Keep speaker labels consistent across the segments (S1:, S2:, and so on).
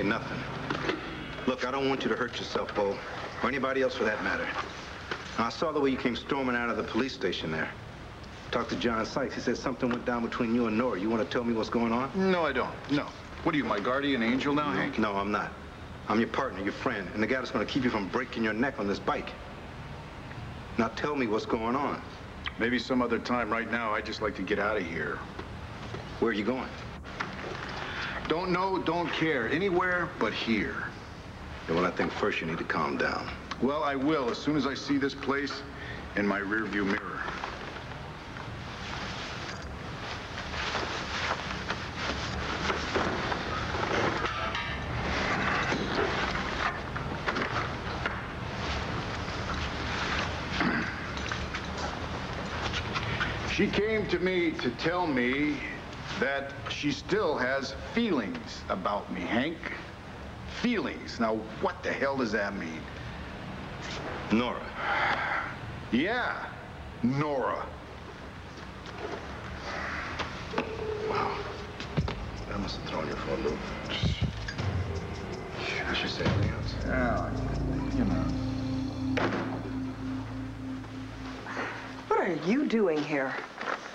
S1: nothing. Look, I don't want you to hurt yourself, Bo, or anybody else for that matter. Now, I saw the way you came storming out of the police station there. Talked to John Sykes. He said something went down between you and Nora. You want to tell me what's going on?
S2: No, I don't. No. What are you, my guardian angel now, Hank?
S1: No, I'm not. I'm your partner, your friend, and the guy that's going to keep you from breaking your neck on this bike. Now tell me what's going on.
S2: Maybe some other time. Right now, I'd just like to get out of here.
S1: Where are you going?
S2: Don't know, don't care. Anywhere but here.
S1: Yeah, well, I think first you need to calm down.
S2: Well, I will as soon as I see this place in my rearview mirror. She came to me to tell me that she still has feelings about me, Hank. Feelings. Now, what the hell does that mean?
S1: Nora.
S2: Yeah, Nora.
S1: Wow. That must have thrown you for a loop. I should say anything else.
S2: Oh, you know.
S3: What are you doing here?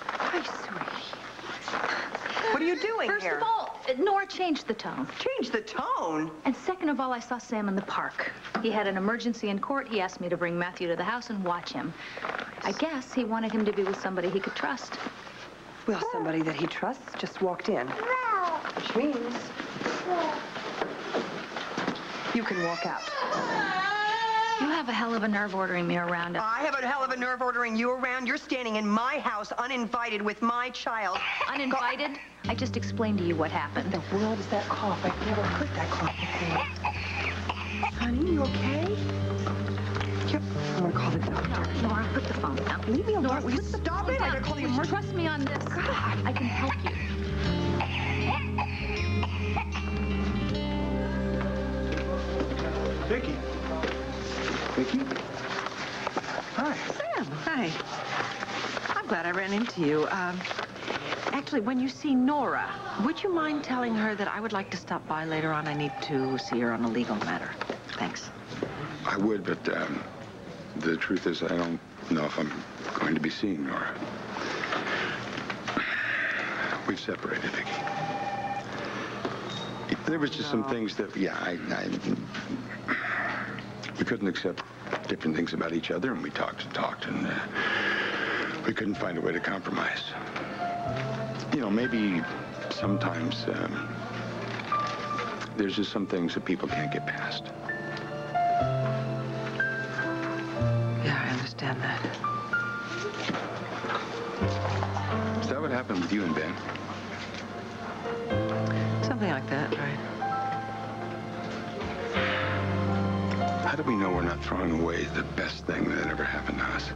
S4: Hi, sweetie.
S3: What are you doing
S4: First
S3: here?
S4: of all, Nora changed the tone.
S3: Change the tone?
S4: And second of all, I saw Sam in the park. He had an emergency in court. He asked me to bring Matthew to the house and watch him. I guess he wanted him to be with somebody he could trust.
S3: Well, somebody that he trusts just walked in. Which means you can walk out.
S4: You have a hell of a nerve ordering me around.
S3: I have a hell of a nerve ordering you around. You're standing in my house uninvited with my child.
S4: Uninvited? I just explained to you what happened.
S3: What the world is that cough? I've never heard that cough before. Honey, you okay? Yep. I'm gonna call the doctor.
S4: Nora, put the phone down.
S3: Leave me alone.
S4: Nora,
S3: Will you
S4: put the
S3: stop
S4: phone
S3: it?
S4: down.
S3: I'm gonna call the emergency.
S4: Trust me on this.
S3: God.
S4: I can help you.
S2: Vicky. Vicky? Hi.
S5: Sam, hi. I'm glad I ran into you. Actually, when you see Nora, would you mind telling her that I would like to stop by later on? I need to see her on a legal matter. Thanks.
S6: I would, but the truth is I don't know if I'm going to be seeing Nora. We've separated, Vicky. There was just some things that, yeah, we couldn't accept different things about each other, and we talked and talked, and we couldn't find a way to compromise. You know, maybe sometimes there's just some things that people can't get past.
S5: Yeah, I understand that.
S6: Is that what happened with you and Ben?
S5: Something like that, right?
S6: How do we know we're not throwing away the best thing that ever happened to us?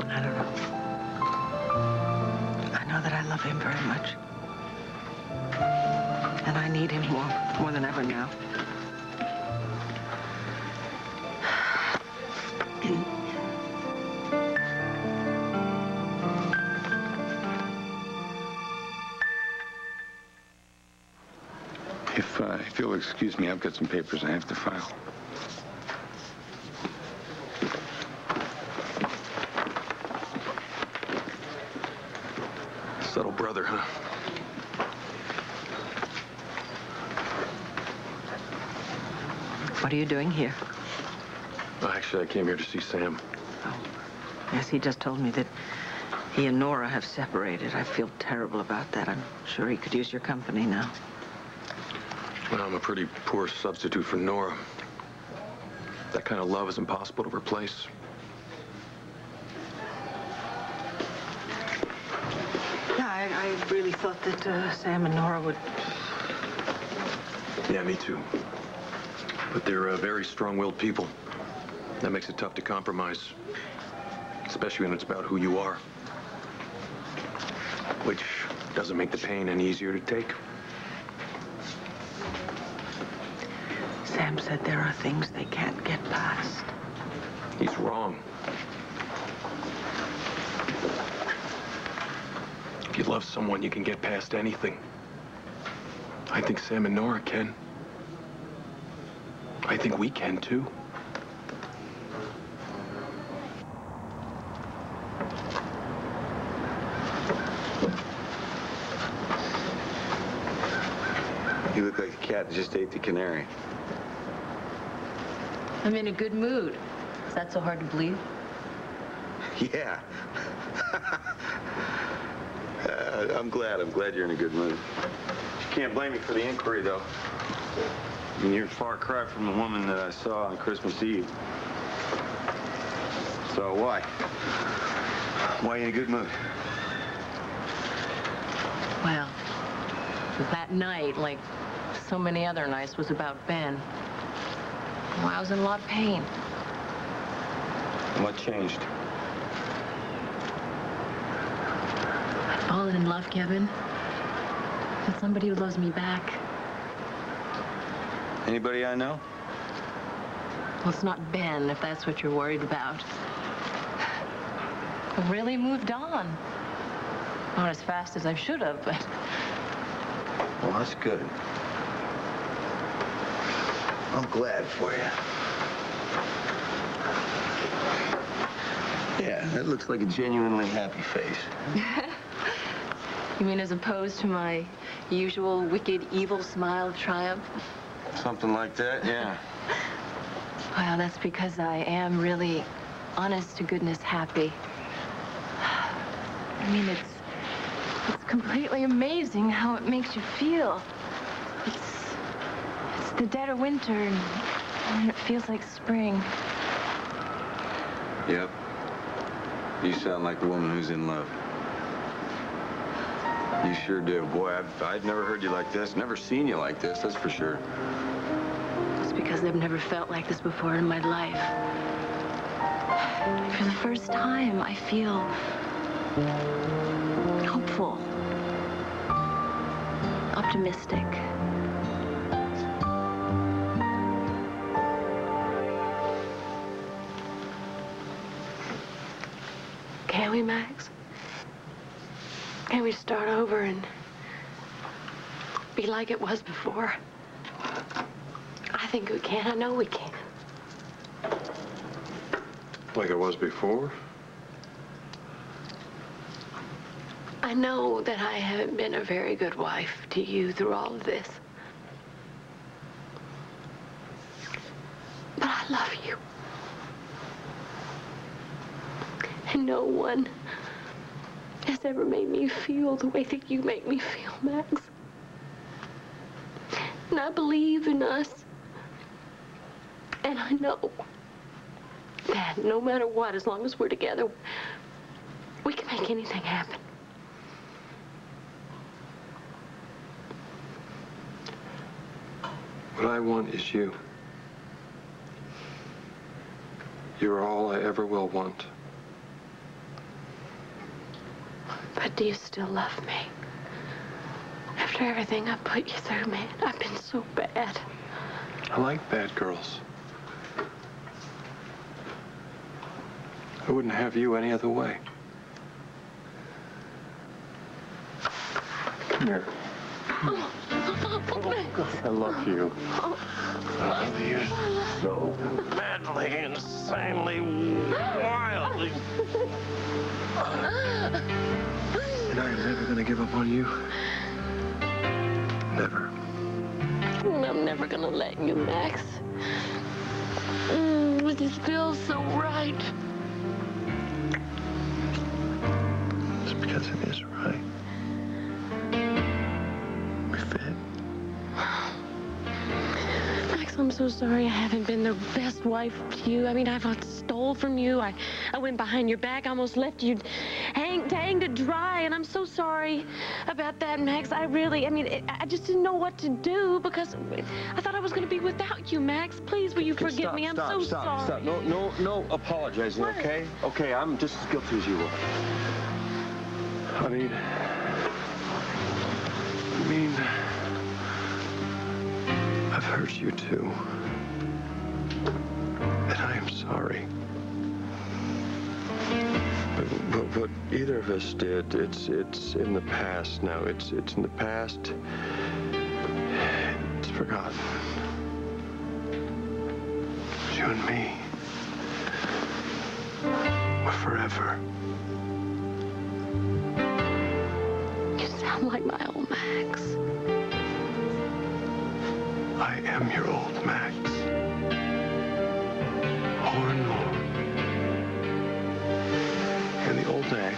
S5: I don't know. I know that I love him very much. And I need him more than ever now.
S6: If you'll excuse me, I've got some papers I have to file.
S7: Subtle brother, huh?
S5: What are you doing here?
S7: Well, actually, I came here to see Sam.
S5: Oh, yes, he just told me that he and Nora have separated. I feel terrible about that. I'm sure he could use your company now.
S7: Well, I'm a pretty poor substitute for Nora. That kind of love is impossible to replace.
S5: Yeah, I really thought that Sam and Nora would...
S7: Yeah, me too. But they're very strong-willed people. That makes it tough to compromise, especially when it's about who you are. Which doesn't make the pain any easier to take.
S5: Sam said there are things they can't get past.
S7: He's wrong. If you love someone, you can get past anything. I think Sam and Nora can. I think we can, too.
S8: You look like the cat that just ate the canary.
S5: I'm in a good mood. Is that so hard to believe?
S8: Yeah. I'm glad. I'm glad you're in a good mood. You can't blame me for the inquiry, though. I mean, you're a far cry from the woman that I saw on Christmas Eve. So why? Why are you in a good mood?
S5: Well, that night, like so many other nights, was about Ben. Well, I was in a lot of pain.
S8: What changed?
S5: I've fallen in love, Kevin, with somebody who loves me back.
S8: Anybody I know?
S5: Well, it's not Ben, if that's what you're worried about. I've really moved on. Not as fast as I should have, but...
S8: Well, that's good. I'm glad for you. Yeah, that looks like a genuinely happy face.
S5: You mean as opposed to my usual wicked, evil smile of triumph?
S8: Something like that, yeah.
S5: Well, that's because I am really, honest to goodness, happy. I mean, it's completely amazing how it makes you feel. It's the dead of winter, and it feels like spring.
S8: Yep. You sound like a woman who's in love. You sure do. Boy, I've never heard you like this, never seen you like this, that's for sure.
S5: It's because I've never felt like this before in my life. For the first time, I feel hopeful, optimistic. Can we, Max? Can we start over and be like it was before? I think we can. I know we can.
S7: Like it was before?
S5: I know that I haven't been a very good wife to you through all of this. But I love you. And no one has ever made me feel the way that you make me feel, Max. And I believe in us. And I know that no matter what, as long as we're together, we can make anything happen.
S7: What I want is you. You're all I ever will want.
S5: But do you still love me? After everything I put you through, man, I've been so bad.
S7: I like bad girls. I wouldn't have you any other way. Come here.
S5: Oh, Max.
S7: I love you. I love you so madly, insanely, wildly. And I am never going to give up on you. Never.
S5: I'm never gonna let you, Max. It just feels so right.
S7: It's because it is right. We fit.
S5: Max, I'm so sorry I haven't been the best wife to you. I mean, I've stole from you. I went behind your back, almost left you hang to dry, and I'm so sorry about that, Max. I just didn't know what to do because I thought I was going to be without you, Max. Please, will you forgive me? I'm so sorry.
S8: Stop. No apologizing,
S5: What?
S8: okay? Okay, I'm just as guilty as you were.
S7: I mean, I've hurt you too. And I am sorry. But
S9: what either of us did, it's in the past now. It's in the past. It's forgotten. You and me. We're forever.
S4: You sound like my old Max.
S9: I am your old Max. More and more. And the old Max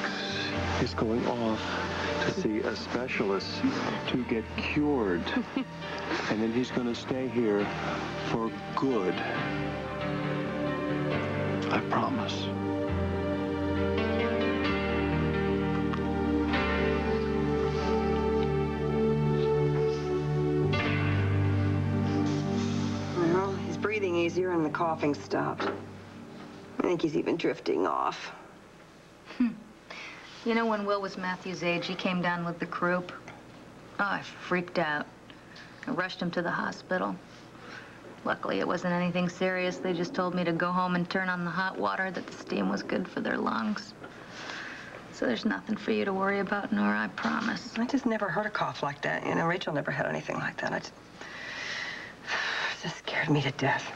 S9: is going off to see a specialist to get cured. And then he's going to stay here for good. I promise.
S3: Well, he's breathing easier and the coughing stopped. I think he's even drifting off.
S4: You know, when Will was Matthew's age, he came down with the croup. Oh, I freaked out. I rushed him to the hospital. Luckily, it wasn't anything serious. They just told me to go home and turn on the hot water, that the steam was good for their lungs. So there's nothing for you to worry about, Nora, I promise.
S3: I just never heard a cough like that. You know, Rachel never had anything like that. It just scared me to death.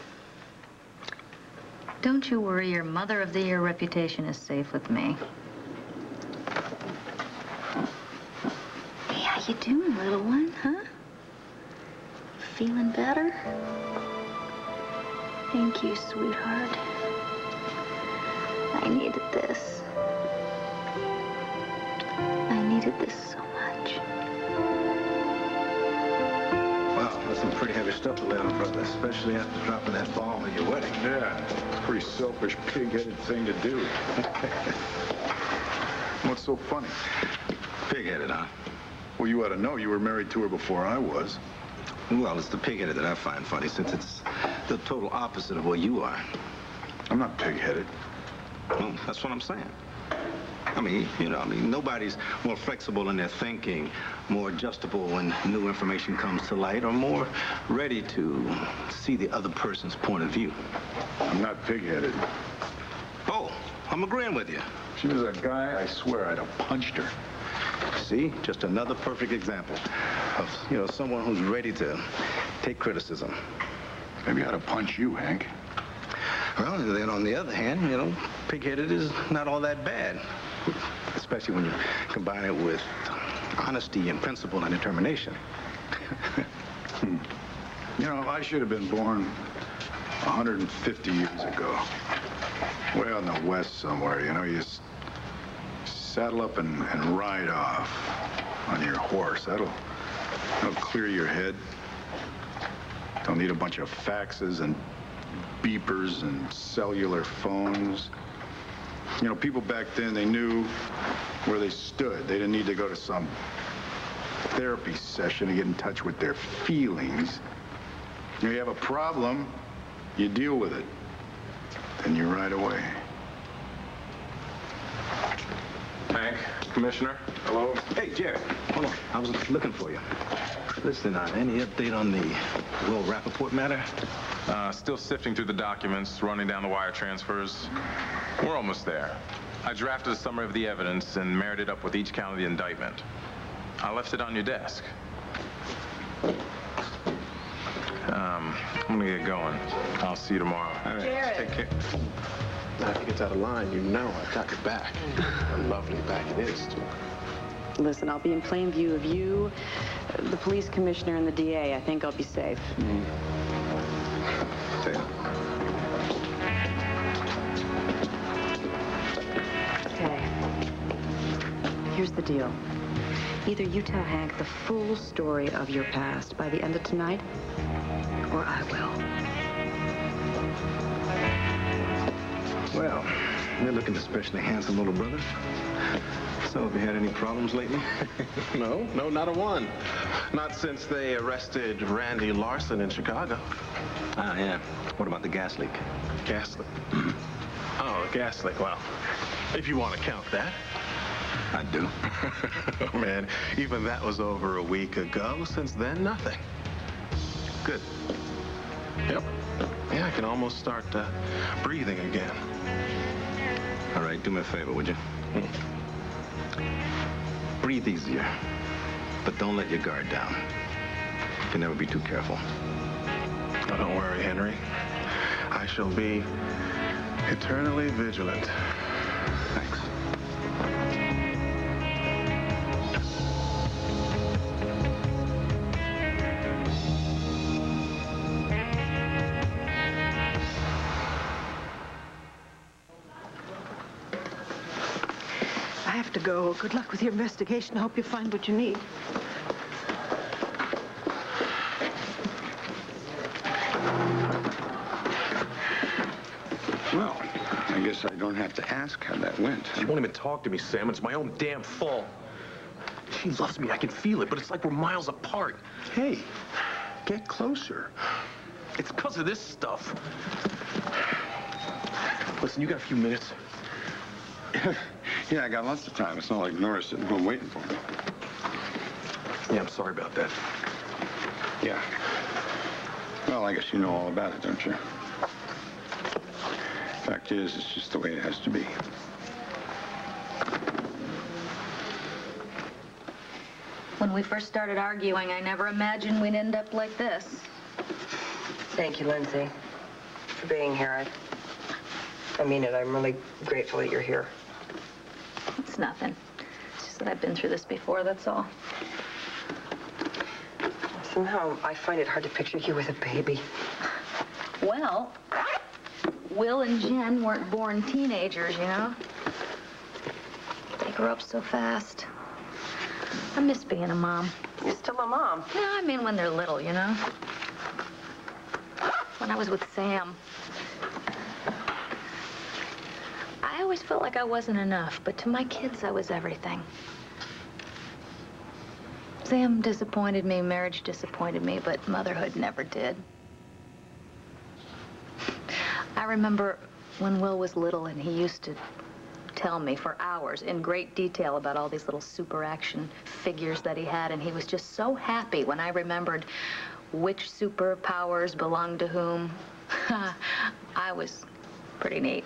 S4: Don't you worry. Your Mother of the Year reputation is safe with me. Hey, how you doing, little one, huh? Feeling better? Thank you, sweetheart. I needed this. I needed this so much.
S1: Wow, that's some pretty heavy stuff to lay on a brother, especially after dropping that bomb at your wedding.
S2: Yeah, pretty selfish, pig-headed thing to do. What's so funny?
S1: Pig-headed, huh?
S2: Well, you ought to know you were married to her before I was.
S1: Well, it's the pig-headed that I find funny, since it's the total opposite of what you are.
S2: I'm not pig-headed.
S1: Well, that's what I'm saying. I mean, nobody's more flexible in their thinking, more adjustable when new information comes to light, or more ready to see the other person's point of view.
S2: I'm not pig-headed.
S1: Oh, I'm agreeing with you.
S2: If she was a guy, I swear I'd have punched her.
S1: See, just another perfect example of, someone who's ready to take criticism.
S2: Maybe I ought to punch you, Hank.
S1: Well, then on the other hand, pig-headed is not all that bad. Especially when you combine it with honesty and principle and determination.
S2: I should have been born 150 years ago. Way out in the West somewhere, you just saddle up and ride off on your horse. That'll clear your head. Don't need a bunch of faxes and beepers and cellular phones. People back then, they knew where they stood. They didn't need to go to some therapy session to get in touch with their feelings. You have a problem, you deal with it. Then you ride away.
S10: Hank, Commissioner. Hello.
S1: Hey, Jerry. Hold on. I was looking for you. Listen, any update on the Will Rappaport matter?
S10: Still sifting through the documents, running down the wire transfers. We're almost there. I drafted a summary of the evidence and married it up with each count of the indictment. I left it on your desk. I'm gonna get going. I'll see you tomorrow.
S1: All right.
S3: Jared.
S1: Take care.
S9: Now, if he gets out of line, I've got your back. A lovely back it is, too.
S11: Listen, I'll be in plain view of you, the police commissioner, and the DA. I think I'll be safe. Okay. Here's the deal. Either you tell Hank the full story of your past by the end of tonight, or I will.
S1: Well, you're looking especially handsome, little brother. So, have you had any problems lately?
S9: No, not a one. Not since they arrested Randy Larson in Chicago.
S1: Ah, yeah. What about the gas leak?
S9: Gas leak? Oh, the gas leak. Well, if you want to count that.
S1: I do.
S9: Oh, man, even that was over a week ago. Since then, nothing. Good. Yep. Yeah, I can almost start breathing again.
S1: All right, do me a favor, would you? Breathe easier, but don't let your guard down. You can never be too careful.
S2: Oh, don't worry, Henry. I shall be eternally vigilant.
S1: Thanks.
S5: I have to go. Good luck with your investigation. I hope you find what you need.
S6: Well, I guess I don't have to ask how that went.
S7: She won't even talk to me, Sam. It's my own damn fault. She loves me. I can feel it, but it's like we're miles apart.
S6: Hey, get closer.
S7: It's because of this stuff. Listen, you got a few minutes?
S6: Yeah, I got lots of time. It's not like Nora's sitting home waiting for me.
S7: Yeah, I'm sorry about that.
S6: Yeah. Well, I guess you know all about it, don't you? Fact is, it's just the way it has to be.
S4: When we first started arguing, I never imagined we'd end up like this.
S3: Thank you, Lindsay, for being here. I mean it. I'm really grateful that you're here.
S4: It's nothing. It's just that I've been through this before, that's all.
S3: Somehow, I find it hard to picture you with a baby.
S4: Well, Will and Jen weren't born teenagers, you know? They grew up so fast. I miss being a mom.
S3: You're still a mom.
S4: No, I mean when they're little, you know? When I was with Sam, I always felt like I wasn't enough, but to my kids, I was everything. Sam disappointed me, marriage disappointed me, but motherhood never did. I remember when Will was little and he used to tell me for hours in great detail about all these little super action figures that he had, and he was just so happy when I remembered which superpowers belonged to whom. I was pretty neat.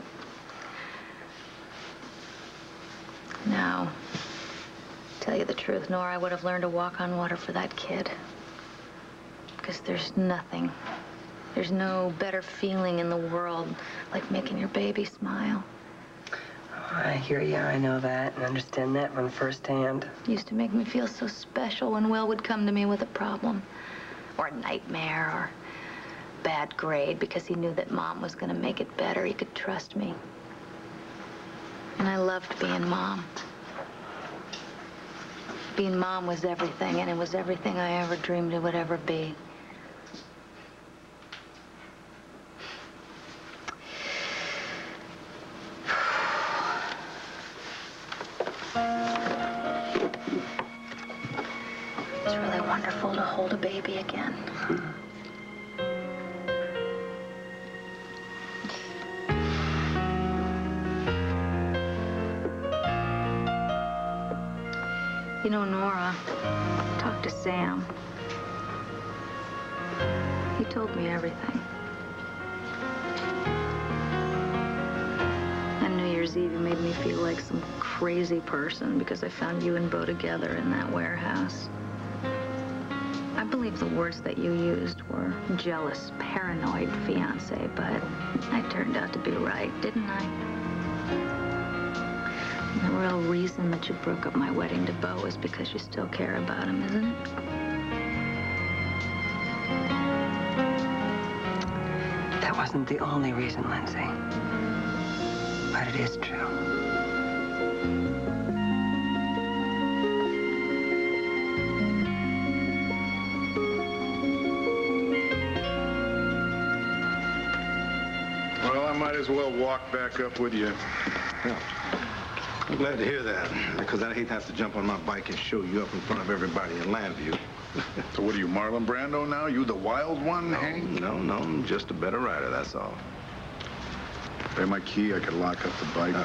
S4: Now, tell you the truth, Nora, I would have learned to walk on water for that kid. Because there's nothing. There's no better feeling in the world like making your baby smile.
S3: I hear you. I know that and understand that from firsthand.
S4: It used to make me feel so special when Will would come to me with a problem or a nightmare or bad grade because he knew that Mom was going to make it better. He could trust me. And I loved being Mom. Being Mom was everything, and it was everything I ever dreamed it would ever be. It's really wonderful to hold a baby again. You know, Nora, talked to Sam. He told me everything. On New Year's Eve, you made me feel like some crazy person because I found you and Bo together in that warehouse. I believe the words that you used were jealous, paranoid fiancé, but I turned out to be right, didn't I? The real reason that you broke up my wedding to Bo is because you still care about him, isn't it?
S3: That wasn't the only reason, Lindsay. But it is true.
S2: Well, I might as well walk back up with you.
S1: Yeah. I'm glad to hear that, because I'd hate to have to jump on my bike and show you up in front of everybody in Landview.
S2: So what are you, Marlon Brando now? You the wild one, Hank?
S1: No, I'm just a better rider, that's all.
S2: Pay my key, I could lock up the bike.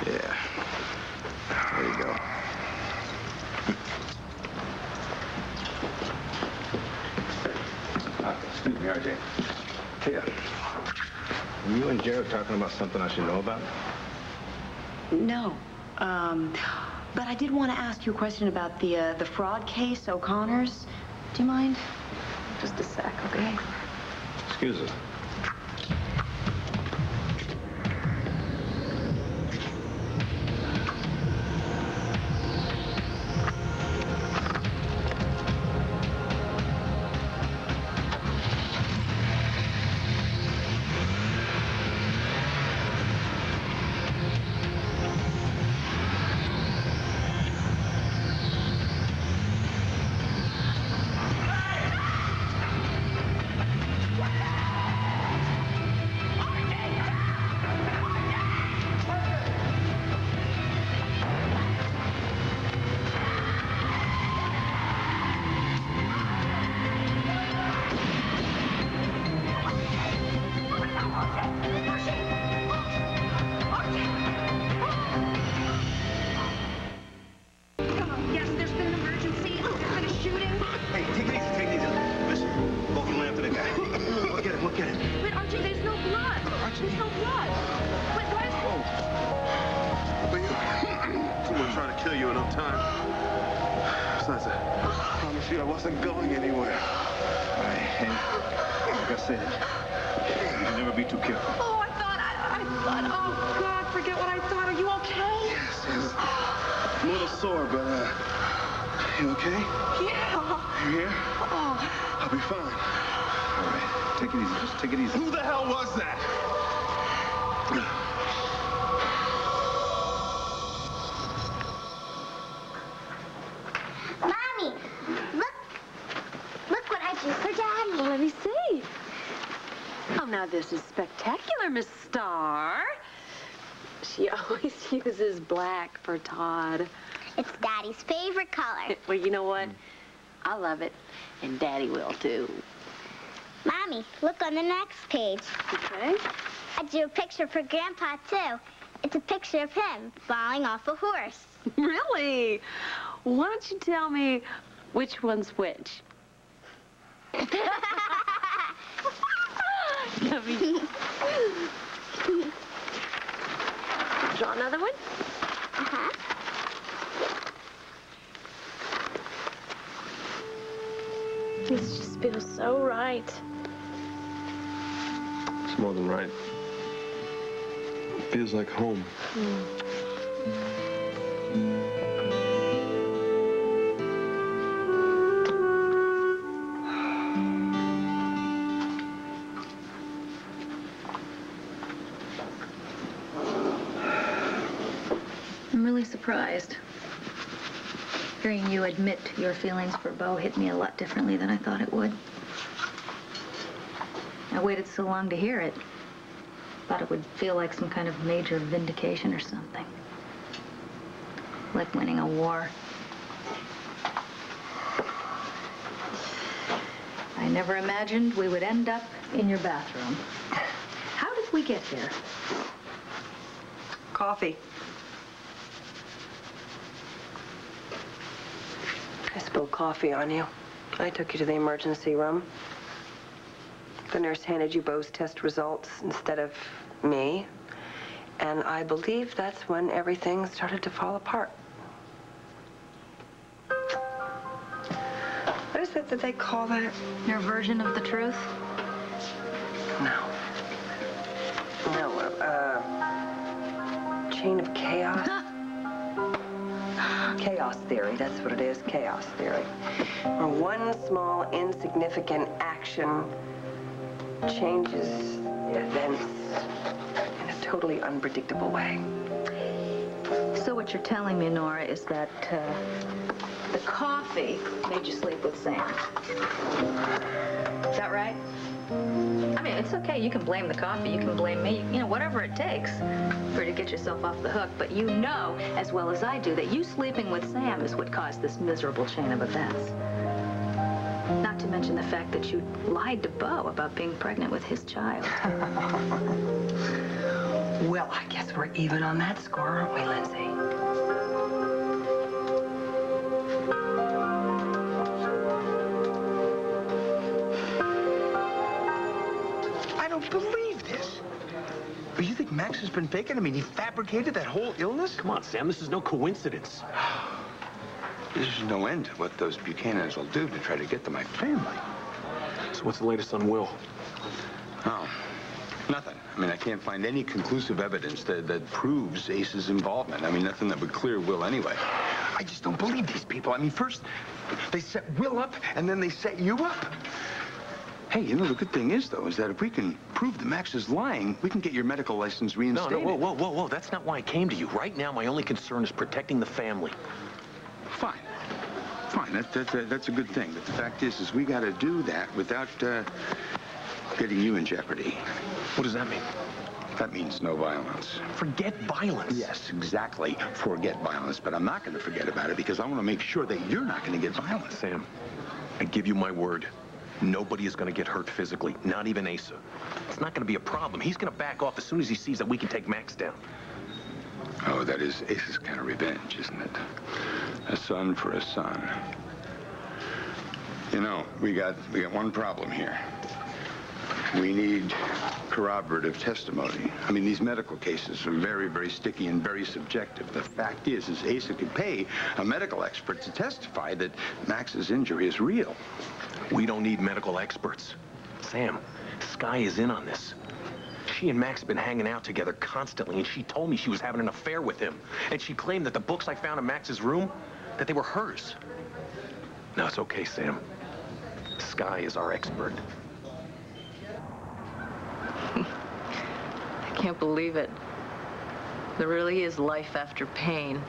S1: Yeah. There you go. Excuse me, RJ. Here. You and Jared talking about something I should know about?
S11: No. But I did want to ask you a question about the fraud case, O'Connor's. Do you mind? Just a sec, okay?
S1: Excuse us.
S5: This is spectacular, Miss Starr. She always uses black for Todd.
S12: It's Daddy's favorite color.
S5: Well, you know what? I love it, and Daddy will, too.
S12: Mommy, look on the next page.
S5: Okay.
S12: I drew a picture for Grandpa, too. It's a picture of him falling off a horse.
S5: Really? Why don't you tell me which one's which? Draw another one?
S12: Uh-huh.
S5: This just feels so right.
S9: It's more than right. It feels like home.
S4: I'm really surprised. Hearing you admit your feelings for Beau hit me a lot differently than I thought it would. I waited so long to hear it. Thought it would feel like some kind of major vindication or something. Like winning a war. I never imagined we would end up in your bathroom. How did we get here?
S3: Coffee. I spilled coffee on you. I took you to the emergency room. The nurse handed you Beau's test results instead of me. And I believe that's when everything started to fall apart. What is it that they call that?
S4: Your version of the truth?
S3: No. No, chain of chaos. Chaos theory, that's what it is, chaos theory. Where one small, insignificant action changes events in a totally unpredictable way.
S4: So what you're telling me, Nora, is that the coffee made you sleep with Sam. Is that right? I mean, it's okay. You can blame the coffee. You can blame me. You know, whatever it takes for you to get yourself off the hook. But you know, as well as I do, that you sleeping with Sam is what caused this miserable chain of events. Not to mention the fact that you lied to Beau about being pregnant with his child.
S3: Well, I guess we're even on that score, aren't we, Lindsay?
S6: I don't believe this. But you think Max has been faking? I mean, he fabricated that whole illness?
S7: Come on, Sam, this is no coincidence.
S6: There's no end to what those Buchanans will do to try to get to my family.
S7: So what's the latest on Will?
S6: Oh, nothing. I mean, I can't find any conclusive evidence that proves Ace's involvement. I mean, nothing that would clear Will anyway. I just don't believe these people. I mean, first they set Will up, and then they set you up. Hey, you know, the good thing is, though, is that if we can prove that Max is lying, we can get your medical license reinstated.
S7: No, whoa. That's not why I came to you. Right now, my only concern is protecting the family.
S6: Fine. That's a good thing. But the fact is we got to do that without getting you in jeopardy.
S7: What does that mean?
S6: That means no violence.
S7: Forget violence.
S6: Yes, exactly. Forget violence. But I'm not going to forget about it because I want to make sure that you're not going to get violent.
S7: Sam, I give you my word. Nobody is going to get hurt physically, not even Asa. It's not going to be a problem. He's going to back off as soon as he sees that we can take Max down.
S6: Oh, that is Ace's kind of revenge, isn't it? A son for a son. You know, we got one problem here. We need corroborative testimony. I mean, these medical cases are very, very sticky and very subjective. The fact is Asa could pay a medical expert to testify that Max's injury is real.
S7: We don't need medical experts. Sam, Sky is in on this. She and Max have been hanging out together constantly, and she told me she was having an affair with him. And she claimed that the books I found in Max's room, that they were hers. No, it's okay, Sam. Sky is our expert.
S5: I can't believe it. There really is life after pain.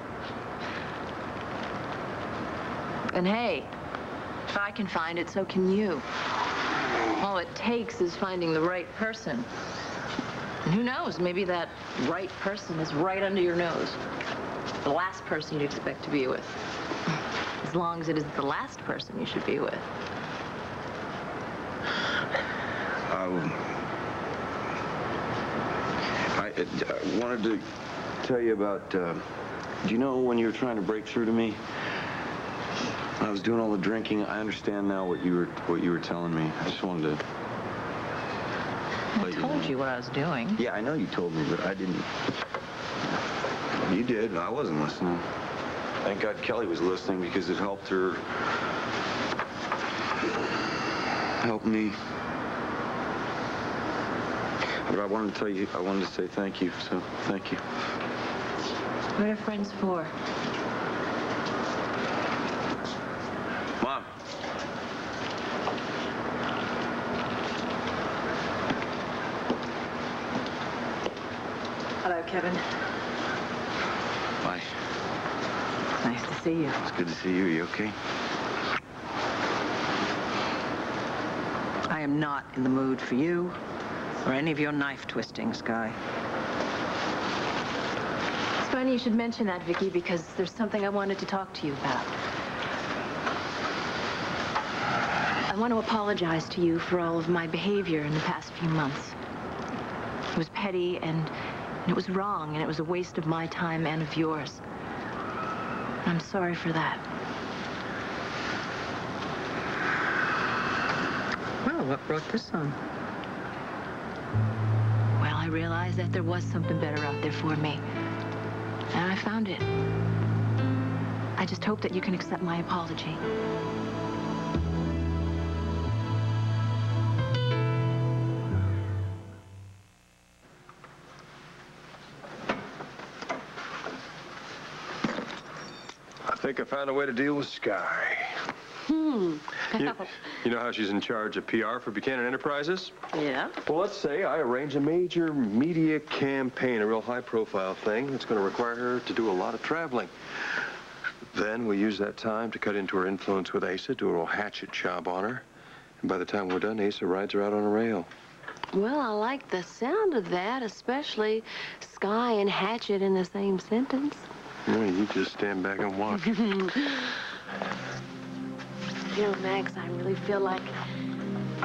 S5: And hey, if I can find it, so can you. All it takes is finding the right person. And who knows, maybe that right person is right under your nose. The last person you'd expect to be with. As long as it is the last person you should be with.
S8: I wanted to tell you about, do you know when you were trying to break through to me? I was doing all the drinking. I understand now what you were telling me. I just wanted to
S5: I told you what I was doing.
S8: Yeah, I know you told me, but I didn't. You did. I wasn't listening. Thank God Kelly was listening because it helped her. Help me. But I wanted to tell you, I wanted to say thank you, so thank you.
S5: What are friends for?
S8: Mom.
S5: Hello, Kevin.
S8: Bye.
S5: Nice to see you.
S8: It's good to see you. You okay?
S5: I am not in the mood for you or any of your knife twisting, Sky.
S4: It's funny you should mention that, Vicki, because there's something I wanted to talk to you about. I want to apologize to you for all of my behavior in the past few months. It was petty, and it was wrong, and it was a waste of my time and of yours. I'm sorry for that.
S5: Well, what brought this on?
S4: Well, I realized that there was something better out there for me. And I found it. I just hope that you can accept my apology.
S9: I think I found a way to deal with Sky. You know how she's in charge of PR for Buchanan Enterprises?
S5: Yeah?
S9: Well, let's say I arrange a major media campaign, a real high-profile thing that's going to require her to do a lot of traveling. Then we use that time to cut into her influence with Asa, do a real hatchet job on her. And by the time we're done, Asa rides her out on a rail.
S3: Well, I like the sound of that, especially Sky and Hatchet in the same sentence.
S9: Yeah, you just stand back and watch.
S3: You know, Max, I really feel like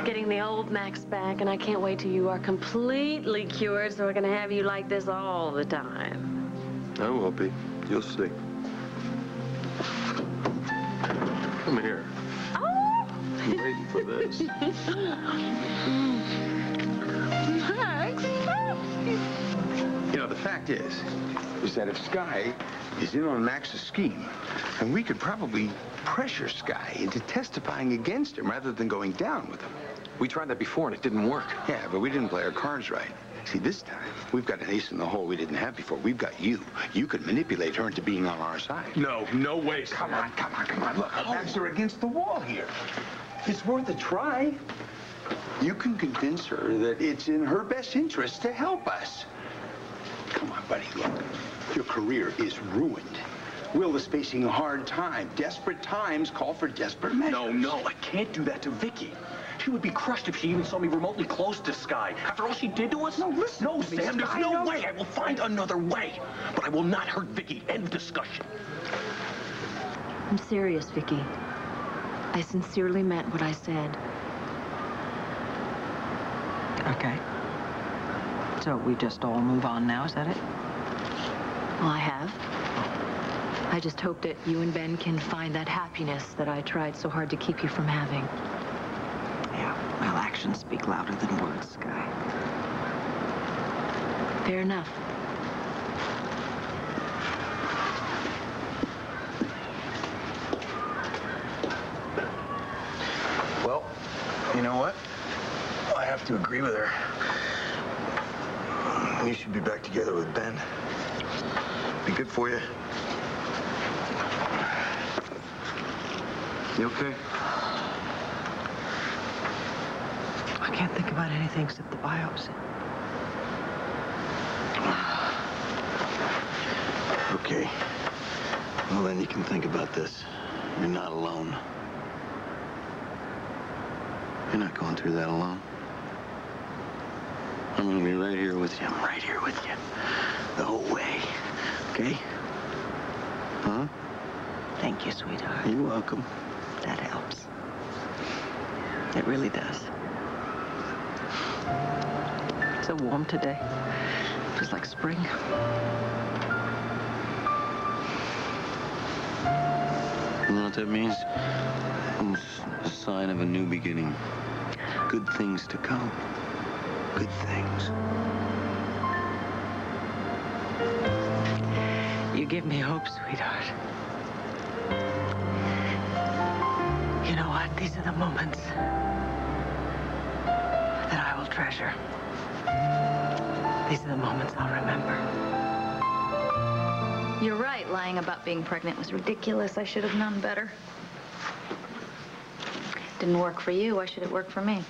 S3: getting the old Max back, and I can't wait till you are completely cured, so we're gonna have you like this all the time.
S9: I will be. You'll see. Come here.
S3: Oh!
S9: I'm waiting for this.
S3: Max!
S6: fact is that if Sky is in on Max's scheme, and we could probably pressure Sky into testifying against him rather than going down with him.
S7: We tried that before and it didn't work.
S6: Yeah, but we didn't play our cards right. See, this time, we've got an ace in the hole we didn't have before. We've got you. You could manipulate her into being on our side.
S7: No, no way.
S6: Come on. Look, our backs are against the wall here. It's worth a try. You can convince her that it's in her best interest to help us. Come on, buddy, look. Your career is ruined. Will is facing a hard time. Desperate times call for desperate measures.
S7: No, I can't do that to Vicky. She would be crushed if she even saw me remotely close to Sky. After all she did to us?
S6: No, listen.
S7: No, Sam, there's no way. I will find another way. But I will not hurt Vicky. End of discussion.
S11: I'm serious, Vicky. I sincerely meant what I said.
S5: Okay. So we just all move on now, is that it?
S11: Well, I have. I just hope that you and Ben can find that happiness that I tried so hard to keep you from having.
S5: Yeah, well, actions speak louder than words, Sky.
S11: Fair enough.
S6: Well, you know what? I have to agree with her. You should be back together with Ben. Be good for you. You okay?
S5: I can't think about anything except the biopsy.
S6: Okay. Well, then you can think about this. You're not alone. You're not going through that alone. I'm gonna be right here with you. I'm right here with you. The whole way. Okay? Huh?
S5: Thank you, sweetheart.
S6: You're welcome.
S5: That helps. It really does. So warm today. Feels like spring.
S6: You know what that means? It's a sign of a new beginning. Good things to come. Good things.
S5: You give me hope, sweetheart. You know what? These are the moments that I will treasure. These are the moments I'll remember.
S4: You're right. Lying about being pregnant was ridiculous. I should have known better. Didn't work for you. Why should it work for me?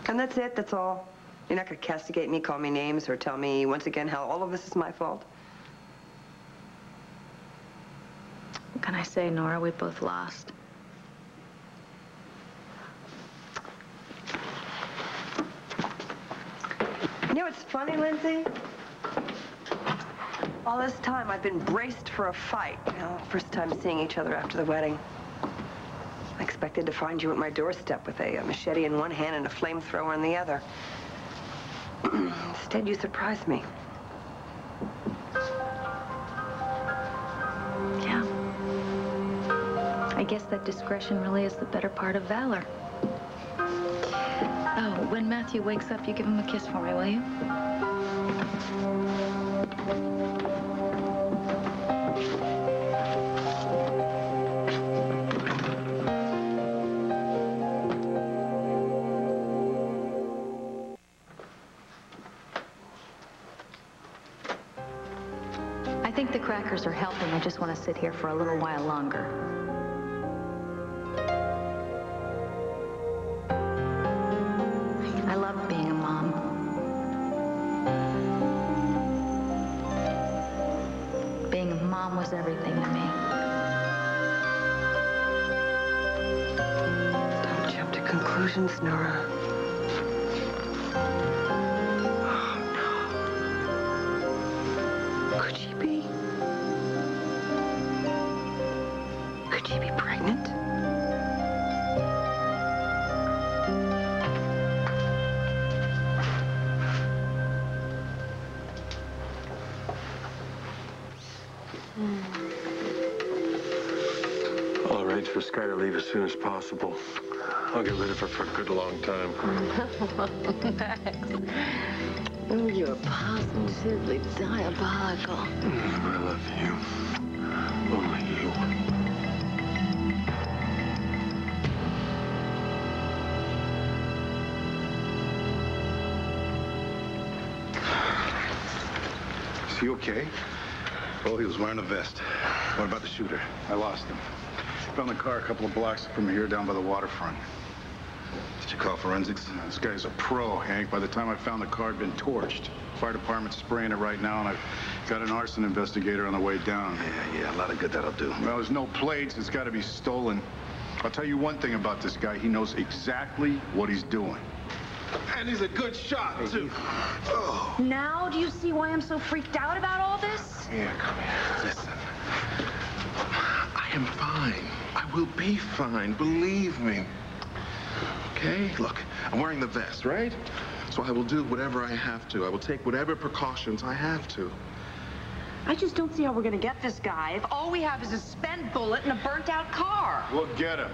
S3: And that's it, that's all. You're not going to castigate me, call me names, or tell me once again how all of this is my fault?
S4: What can I say, Nora? We both lost.
S3: You know what's funny, Lindsay? All this time, I've been braced for a fight. You know, first time seeing each other after the wedding. I expected to find you at my doorstep with a machete in one hand and a flamethrower in the other. Instead, you surprised me.
S4: Yeah. I guess that discretion really is the better part of valor. Oh, when Matthew wakes up, you give him a kiss for me, will you? I think the crackers are helping. I just want to sit here for a little while longer. I love being a mom. Being a mom was everything to me.
S3: Don't jump to conclusions, Nora. Oh, no. Could she be? Could she be pregnant?
S9: I'll arrange for Sky to leave as soon as possible. I'll get rid of her for a good long time.
S4: Max.
S3: Oh, you're positively diabolical.
S7: I love you. Only you.
S2: Is he okay?
S1: Oh, he was wearing a vest. What about the shooter?
S2: I lost him. Found the car a couple of blocks from here down by the waterfront.
S1: Did you call forensics?
S2: This guy's a pro, Hank. By the time I found the car, it'd been torched. Fire department's spraying it right now, and I've got an arson investigator on the way down.
S1: Yeah, a lot of good that'll do.
S2: Well, there's no plates. It's got to be stolen. I'll tell you one thing about this guy. He knows exactly what he's doing.
S13: And he's a good shot, too.
S11: Oh. Now do you see why I'm so freaked out about all this?
S13: Yeah, come here. Listen. I am fine. I will be fine. Believe me. Okay? Look, I'm wearing the vest, right? So I will do whatever I have to. I will take whatever precautions I have to.
S11: I just don't see how we're gonna get this guy if all we have is a spent bullet and a burnt-out car.
S2: We'll get him.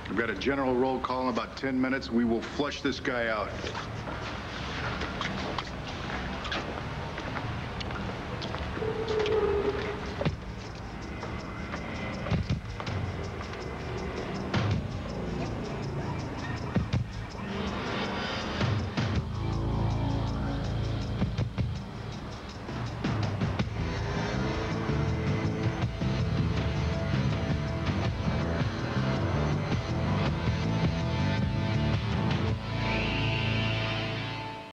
S2: We've got a general roll call in about 10 minutes. We will flush this guy out.